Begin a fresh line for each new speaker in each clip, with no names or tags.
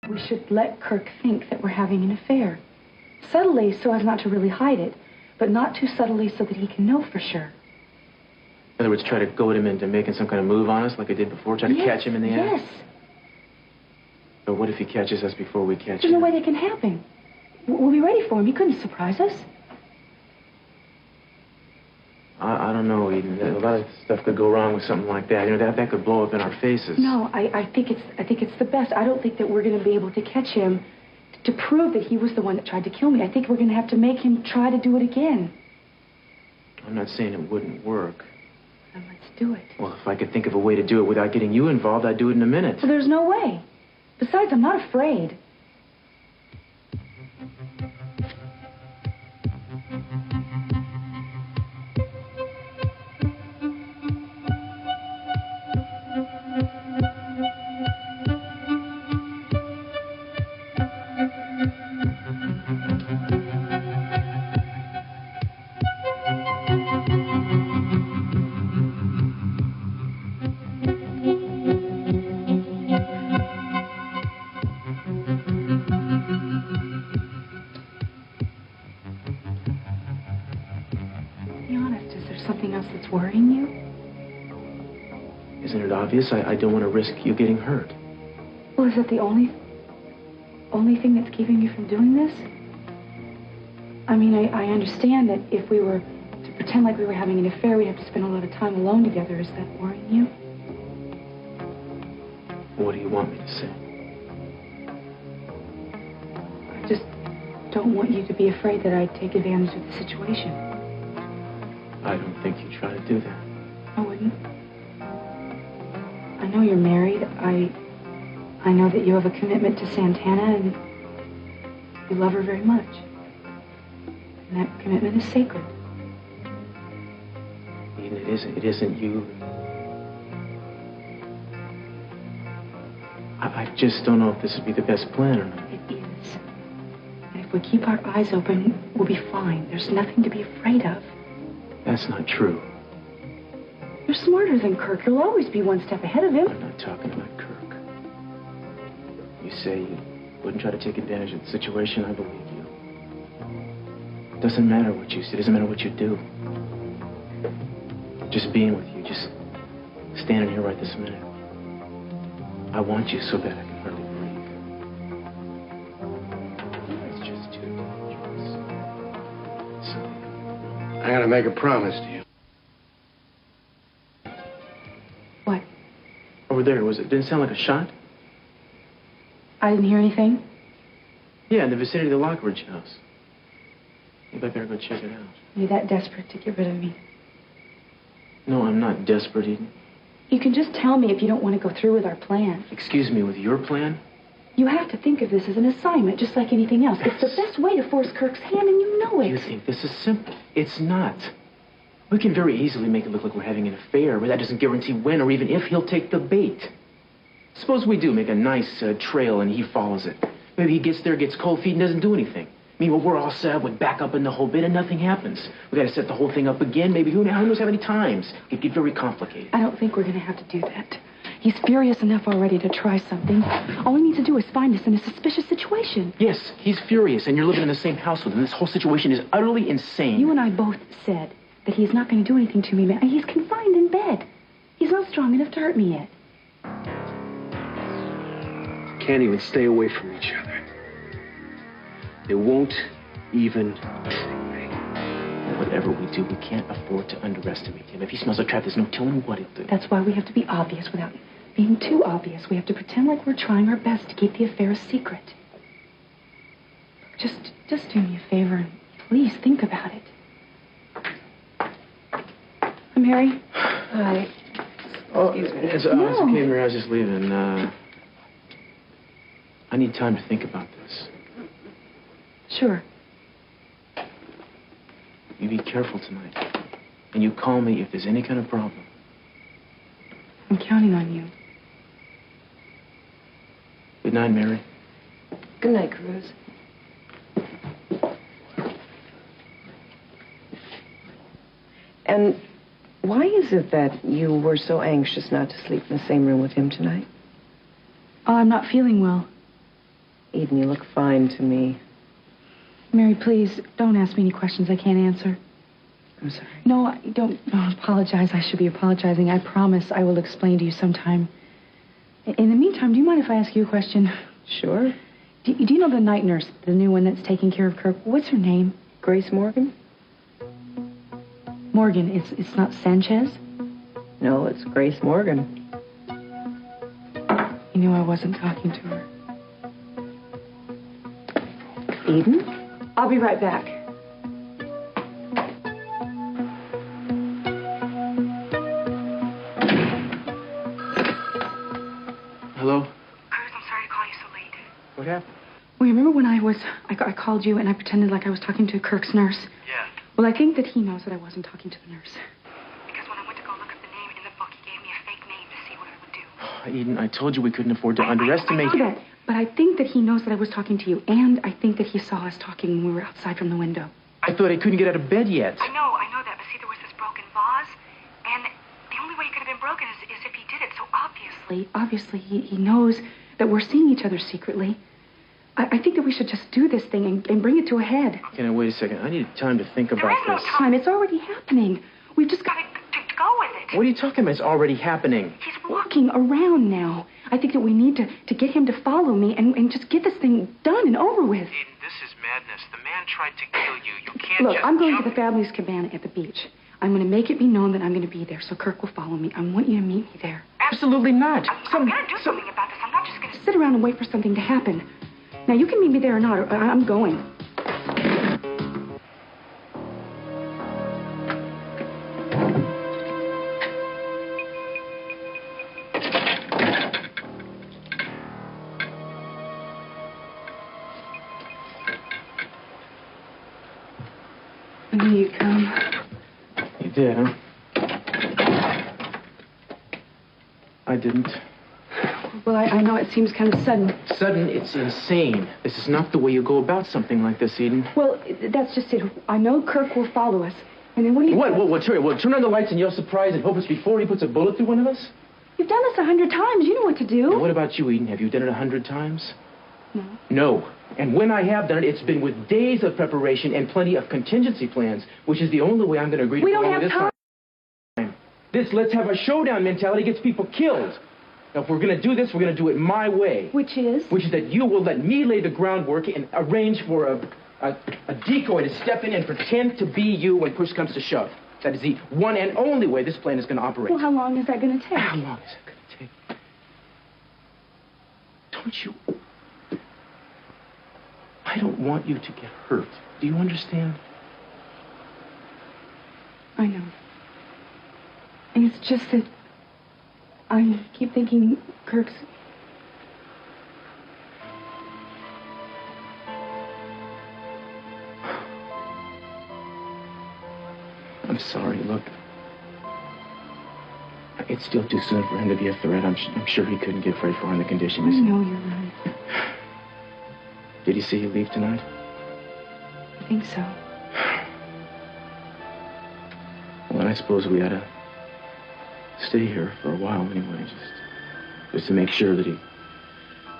We should let Kirk think that we're having an affair. Subtly, so as not to really hide it, but not too subtly so that he can know for sure.
In other words, try to goad him into making some kind of move on us like I did before? Try to catch him in the act?
Yes.
But what if he catches us before we catch him?
There's no way that can happen. We'll be ready for him. He couldn't surprise us.
I don't know, Eden. A lot of stuff could go wrong with something like that. You know, that could blow up in our faces.
No, I think it's the best. I don't think that we're going to be able to catch him to prove that he was the one that tried to kill me. I think we're going to have to make him try to do it again.
I'm not saying it wouldn't work.
Then let's do it.
Well, if I could think of a way to do it without getting you involved, I'd do it in a minute.
Well, there's no way. Besides, I'm not afraid. Worrying you?
Isn't it obvious? I don't want to risk you getting hurt.
Well, is that the only thing that's keeping you from doing this? I mean, I understand that if we were to pretend like we were having an affair, we'd have to spend a lot of time alone together. Is that worrying you?
What do you want me to say?
I just don't want you to be afraid that I'd take advantage of the situation.
I don't think you'd try to do that.
I wouldn't. I know you're married. I know that you have a commitment to Santana, and you love her very much. And that commitment is sacred.
Eden, it isn't you. I just don't know if this would be the best plan or not.
It is. And if we keep our eyes open, we'll be fine. There's nothing to be afraid of.
That's not true.
You're smarter than Kirk. You'll always be one step ahead of him.
I'm not talking about Kirk. You say you wouldn't try to take advantage of the situation. I believe you. It doesn't matter what you say. It doesn't matter what you do. Just being with you. Just standing here right this minute. I want you so bad I can hardly breathe. It's just too dangerous.
I gotta make a promise to you.
What?
Over there, didn't it sound like a shot?
I didn't hear anything.
Yeah, in the vicinity of the Lockridge house. Maybe I better go check it out.
Are you that desperate to get rid of me?
No, I'm not desperate, Eden.
You can just tell me if you don't want to go through with our plan.
Excuse me, with your plan?
You have to think of this as an assignment, just like anything else. It's the best way to force Kirk's hand, and you know it.
You think this is simple. It's not. We can very easily make it look like we're having an affair, but that doesn't guarantee when or even if he'll take the bait. Suppose we do make a nice trail and he follows it. Maybe he gets there, gets cold feet, and doesn't do anything. Meanwhile, we're all set up with backup in the whole bit, and nothing happens. We got to set the whole thing up again. Maybe who knows how many times. It get very complicated.
I don't think we're going to have to do that. He's furious enough already to try something. All we need to do is find us in a suspicious situation.
Yes, he's furious, and you're living in the same house with him. This whole situation is utterly insane.
You and I both said that he's not going to do anything to me, man. He's confined in bed. He's not strong enough to hurt me yet.
Can't even stay away from each other. They won't even try.
Whatever we do, we can't afford to underestimate him. If he smells a trap, there's no telling what he'll do.
That's why we have to be obvious without being too obvious. We have to pretend like we're trying our best to keep the affair a secret. Just do me a favor and please think about it. I'm Mary. Hi.
Oh, it's okay, Mary. I was just leaving. I need time to think about this.
Sure.
You be careful tonight. And you call me if there's any kind of problem.
I'm counting on you.
Good night, Mary.
Good night, Cruz. And why is it that you were so anxious not to sleep in the same room with him tonight?
Oh, I'm not feeling well.
Eden, you look fine to me.
Mary, please, don't ask me any questions I can't answer.
I'm sorry.
No, I don't apologize. I should be apologizing. I promise I will explain to you sometime. In the meantime, do you mind if I ask you a question?
Sure.
Do you know the night nurse, the new one that's taking care of Kirk? What's her name?
Grace Morgan?
Morgan. It's not Sanchez?
No, it's Grace Morgan.
You knew I wasn't talking to her.
Eden?
I'll be right back.
Hello?
Cruz, I'm sorry to call you so late.
What happened?
Well, you remember when I called you and I pretended like I was talking to Kirk's nurse?
Yeah.
Well, I think that he knows that I wasn't talking to the nurse. Because when I went to go look up the name in the book, he gave me a fake name to see what I would do.
Eden, I told you we couldn't afford to underestimate...
I know that, but I think that he knows that I was talking to you, and I think that he saw us talking when we were outside from the window.
I thought I couldn't get out of bed yet.
I know that, but see, there was this broken vase, and the only way it could have been broken is if he did it, so obviously he knows that we're seeing each other secretly. I think that we should just do this thing and bring it to a head.
Okay, now wait a second. I need time to think about
There is no
this.
time. It's already happening. We've just got to go with it.
What are you talking about? It's already happening.
He's walking around now. I think that we need to get him to follow me and just get this thing done and over with.
Eden, this is madness. The man tried to kill you. You can't
Look,
just
I'm going
jump...
to the family's cabana at the beach. I'm going to make it be known that I'm going to be there, so Kirk will follow me. I want you to meet me there.
Absolutely not.
I'm going to do something about this. I'm not just going to sit around and wait for something to happen. Now, you can meet me there or not, or I'm going. I knew you'd come.
You did, huh? I didn't.
Well, I know it seems kind of sudden.
Sudden, it's insane. This is not the way you go about something like this, Eden.
Well, that's just it. I know Kirk will follow us. And then what do you think?
What, turn on the lights and yell surprise and hope it's before he puts a bullet through one of us?
You've done this 100 times. You know what to do.
And what about you, Eden? Have you done it 100 times?
No.
No. And when I have done it, it's been with days of preparation and plenty of contingency plans, which is the only way I'm going to agree to
We
go
don't
along with
have
this
time.
This let's have a showdown mentality gets people killed. Now, if we're going to do this, we're going to do it my way.
Which is?
Which is that you will let me lay the groundwork and arrange for a decoy to step in and pretend to be you when push comes to shove. That is the one and only way this plan is going to operate.
Well, how long is that going to take?
How long is it going to take? Don't you... I don't want you to get hurt. Do you understand?
I know. And it's just that I keep thinking Kirk's...
I'm sorry, look. It's still too soon for him to be a threat. I'm sure he couldn't get very far in the
I
conditions.
know you're right.
Did he see you leave tonight?
I think so.
Well, I suppose we ought to stay here for a while anyway, just to make sure that he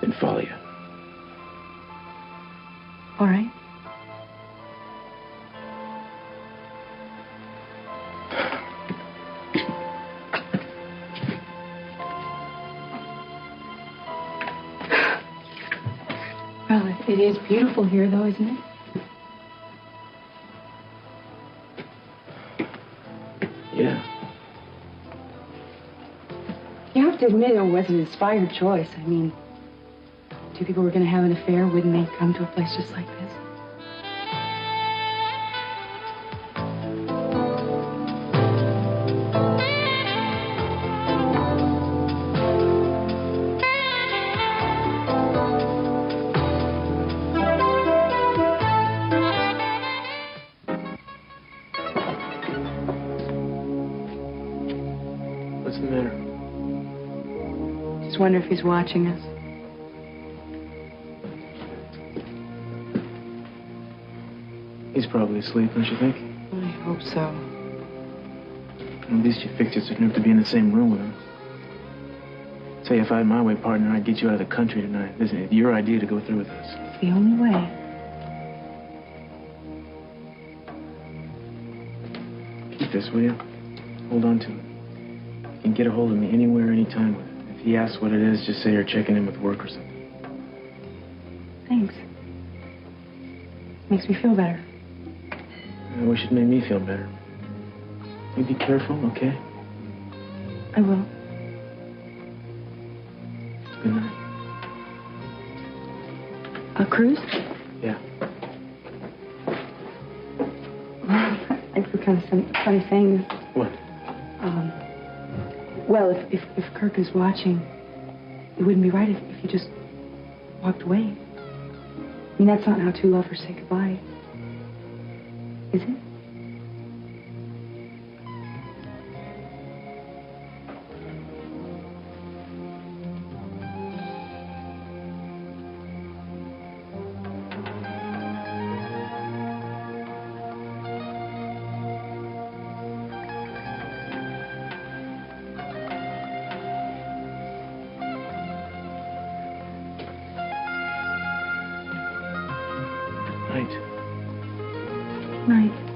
didn't follow you.
All right. Well, it is beautiful here, though, isn't it?
Yeah.
You have to admit it was an inspired choice. I mean, two people were going to have an affair. Wouldn't they come to a place just like this?
What's the matter?
Just wonder if he's watching us.
He's probably asleep, don't you think?
I hope so.
At least you fixed it so you don't have to be in the same room with him. Tell you, if I had my way, partner, I'd get you out of the country tonight. Listen, it's your idea to go through with this.
It's the only way.
Keep this, will you? Hold on to it. You can get a hold of me anywhere, anytime with it. If he asks what it is, just say you're checking in with work or something.
Thanks. Makes me feel better.
I wish it made me feel better. You be careful, okay?
I will.
Good night.
Cruz?
Yeah.
I feel kind of funny saying this.
What?
Well, if Kirk is watching, it wouldn't be right if he just walked away. I mean, that's not how two lovers say goodbye. Is it?
Night.
Night.